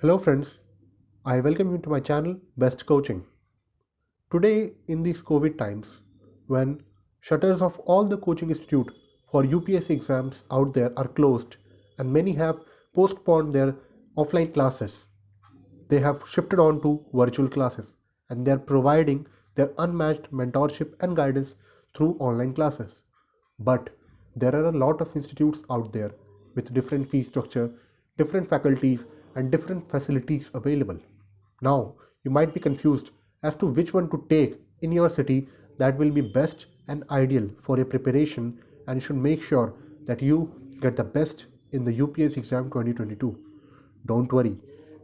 Hello friends, I welcome you to my channel Best Coaching. Today in these COVID times, when shutters of all the coaching institute for UPSC exams out there are closed and many have postponed their offline classes, they have shifted on to virtual classes and they are providing their unmatched mentorship and guidance through online classes. But there are a lot of institutes out there with different fee structure, different faculties, and different facilities available. Now, you might be confused as to which one to take in your city that will be best and ideal for your preparation, and you should make sure that you get the best in the UPS exam 2022. Don't worry,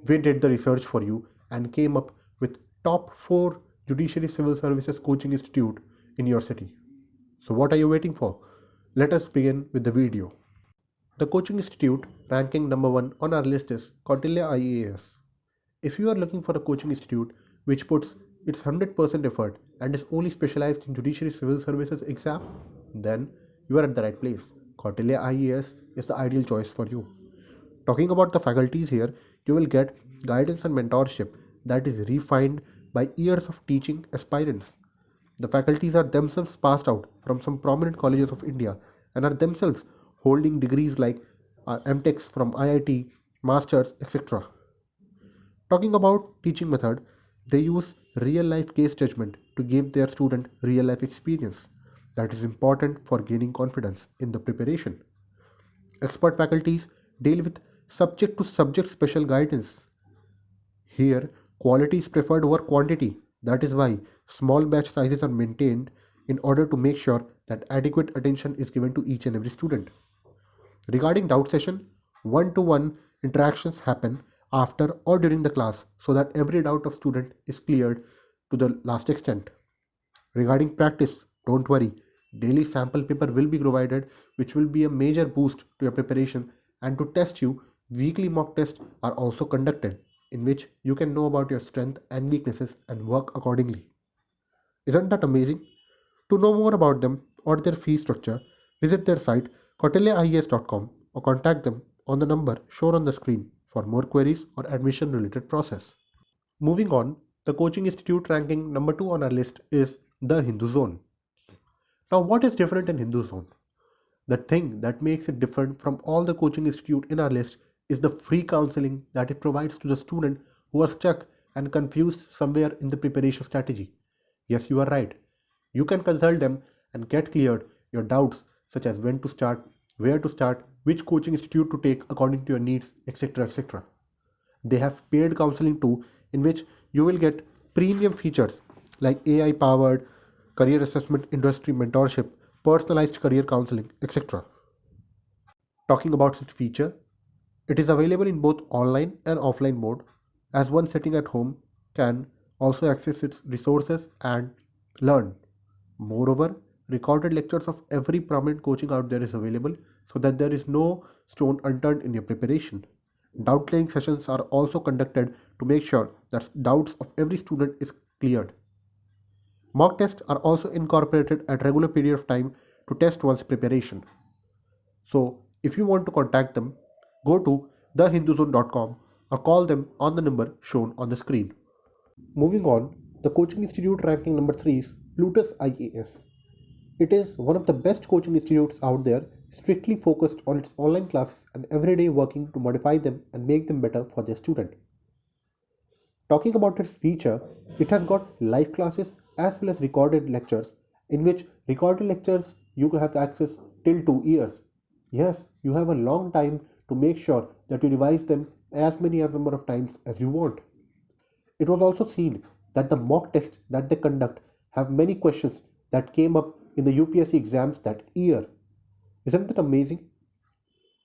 we did the research for you and came up with top 4 Judiciary Civil Services Coaching Institute in your city. So what are you waiting for? Let us begin with the video. The coaching institute ranking number 1 on our list is Kautilya IAS. If you are looking for a coaching institute which puts its 100% effort and is only specialized in judiciary civil services exam, then you are at the right place. Kautilya IAS is the ideal choice for you. Talking about the faculties here, you will get guidance and mentorship that is refined by years of teaching aspirants. The faculties are themselves passed out from some prominent colleges of India and are themselves holding degrees like MTechs from IIT, Masters, etc. Talking about teaching method, they use real life case judgment to give their student real life experience. That is important for gaining confidence in the preparation. Expert faculties deal with subject to subject special guidance. Here, quality is preferred over quantity. That is why small batch sizes are maintained in order to make sure that adequate attention is given to each and every student. Regarding doubt session, one-to-one interactions happen after or during the class so that every doubt of student is cleared to the last extent. Regarding practice, don't worry, daily sample paper will be provided which will be a major boost to your preparation, and to test you, weekly mock tests are also conducted in which you can know about your strength and weaknesses and work accordingly. Isn't that amazing? To know more about them or their fee structure, visit their site kautilyaIAS.com or contact them on the number shown on the screen for more queries or admission related process. Moving on, the coaching institute ranking number 2 on our list is the Hindu Zone. Now, what is different in Hindu Zone? The thing that makes it different from all the coaching institute in our list is the free counseling that it provides to the student who are stuck and confused somewhere in the preparation strategy. Yes, you are right. You can consult them and get cleared your doubts such as when to start, where to start, which coaching institute to take according to your needs, etc. etc. They have paid counseling too, in which you will get premium features like AI powered career assessment, industry mentorship, personalized career counseling, etc. Talking about its feature, it is available in both online and offline mode, as one sitting at home can also access its resources and learn. Moreover, recorded lectures of every prominent coaching out there is available so that there is no stone unturned in your preparation. Doubt clearing sessions are also conducted to make sure that doubts of every student is cleared. Mock tests are also incorporated at regular period of time to test one's preparation. So, if you want to contact them, go to thehinduzone.com or call them on the number shown on the screen. Moving on, the coaching institute ranking number 3 is Plutus IAS. It is one of the best coaching institutes out there, strictly focused on its online classes and everyday working to modify them and make them better for their student. Talking about its feature, it has got live classes as well as recorded lectures, in which recorded lectures you have access till 2 years. Yes, you have a long time to make sure that you revise them as many as number of times as you want. It was also seen that the mock tests that they conduct have many questions that came up in the UPSC exams that year. Isn't that amazing?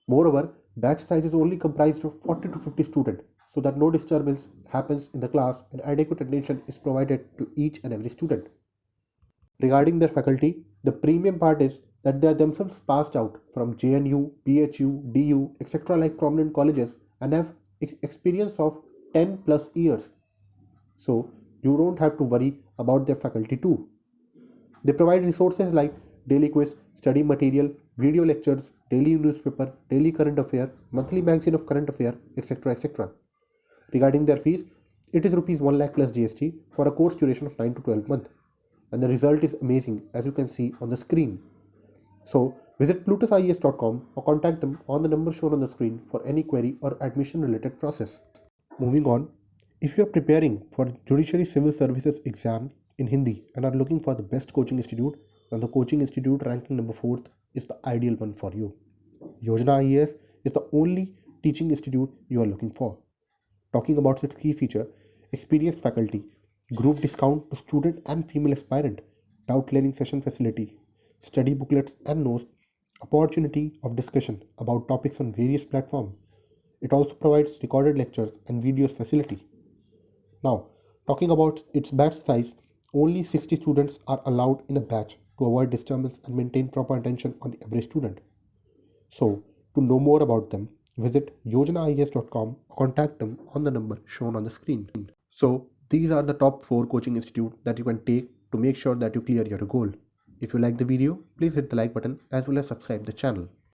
Moreover, batch size is only comprised of 40 to 50 students so that no disturbance happens in the class and adequate attention is provided to each and every student. Regarding their faculty, the premium part is that they are themselves passed out from JNU, BHU, DU, etc. like prominent colleges and have experience of 10 plus years. So you don't have to worry about their faculty too. They provide resources like daily quiz, study material, video lectures, daily newspaper, daily current affair, monthly magazine of current affair, etc. etc. Regarding their fees, it is rupees 1 lakh plus GST for a course duration of 9 to 12 months. And the result is amazing, as you can see on the screen. So visit plutusies.com or contact them on the number shown on the screen for any query or admission related process. Moving on, if you are preparing for Judiciary Civil Services exam in Hindi and are looking for the best coaching institute, then the coaching institute ranking number 4th is the ideal one for you. Yojana IAS is the only teaching institute you are looking for. Talking about its key feature, experienced faculty, group discount to student and female aspirant, doubt clearing session facility, study booklets and notes, opportunity of discussion about topics on various platforms. It also provides recorded lectures and videos facility. Now, talking about its batch size, only 60 students are allowed in a batch to avoid disturbance and maintain proper attention on every student. So, to know more about them, visit yojanaias.com or contact them on the number shown on the screen. So, these are the top 4 coaching institutes that you can take to make sure that you clear your goal. If you like the video, please hit the like button as well as subscribe the channel.